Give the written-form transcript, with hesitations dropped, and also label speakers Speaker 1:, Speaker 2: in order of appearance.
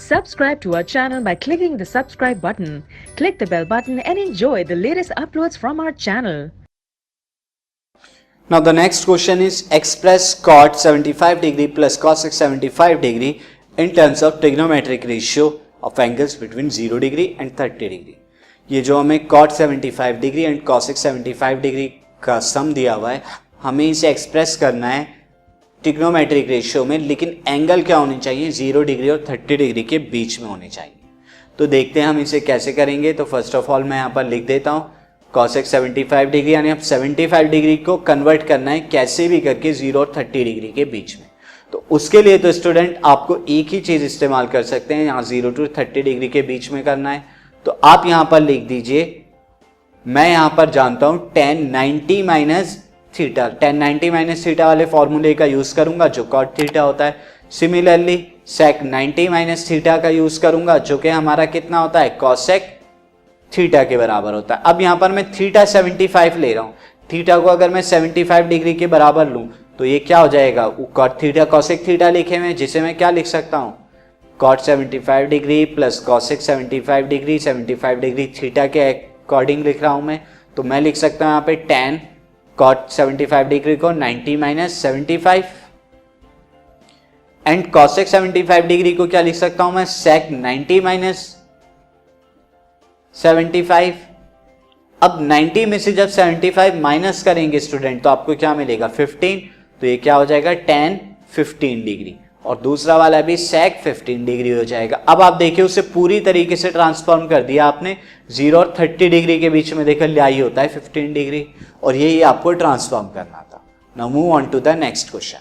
Speaker 1: Subscribe to our channel by clicking the subscribe button. Click the bell button and enjoy the latest uploads from our channel.
Speaker 2: Now the next question is express cot 75 degree plus cosec 75 degree in terms of trigonometric ratio of angles between 0 degree and 30 degree. ये जो हमें cot 75 degree and cosec 75 degree का सम दिया हुआ है, हमें इसे express करना है ट्रिग्नोमेट्रिक रेशियो में, लेकिन एंगल क्या होनी चाहिए 0 डिग्री और 30 डिग्री के बीच में होने चाहिए. तो देखते हैं हम इसे कैसे करेंगे. तो फर्स्ट ऑफ ऑल मैं यहाँ पर लिख देता हूँ cosec 75 डिग्री, यानी अब 75 डिग्री को कन्वर्ट करना है कैसे भी करके 0 और 30 डिग्री के बीच में. तो उसके लिए तो स्टूडेंट आपको एक ही चीज इस्तेमाल कर सकते हैं, यहाँ 0 टू 30 डिग्री के बीच में करना है. तो आप यहाँ पर लिख दीजिए, मैं यहाँ पर जानता हूँ tan 90 minus theta. tan 90 minus theta वाले फॉर्मूले का यूज करूंगा जो cot थीटा होता है. सिमिलरली sec 90 माइनस थीटा का यूज करूंगा जो कि हमारा कितना होता है cosec थीटा के बराबर होता है. अब यहाँ पर मैं थीटा 75 ले रहा हूँ. थीटा को अगर मैं 75 डिग्री के बराबर लूँ तो ये क्या हो जाएगा, cot थीटा cosec थीटा लिखे हुए, जिसे मैं क्या लिख सकता हूँ cot 75 degree plus cosec 75 degree. 75 degree theta के अकॉर्डिंग लिख रहा हूँ मैं, तो मैं लिख सकता हूँ यहाँ पे tan cot 75 डिग्री को 90 माइनस 75 एंड cosec 75 डिग्री को क्या लिख सकता हूं मैं sec 90 माइनस 75. अब 90 में से जब 75 माइनस करेंगे स्टूडेंट तो आपको क्या मिलेगा 15. तो ये क्या हो जाएगा tan 15 डिग्री और दूसरा वाला भी sec 15 डिग्री हो जाएगा. अब आप देखिए उसे पूरी तरीके से ट्रांसफॉर्म कर दिया आपने. 0 और 30 डिग्री के बीच में देखा लाई होता है 15 डिग्री और यही आपको ट्रांसफॉर्म करना था. Now move on to the next question.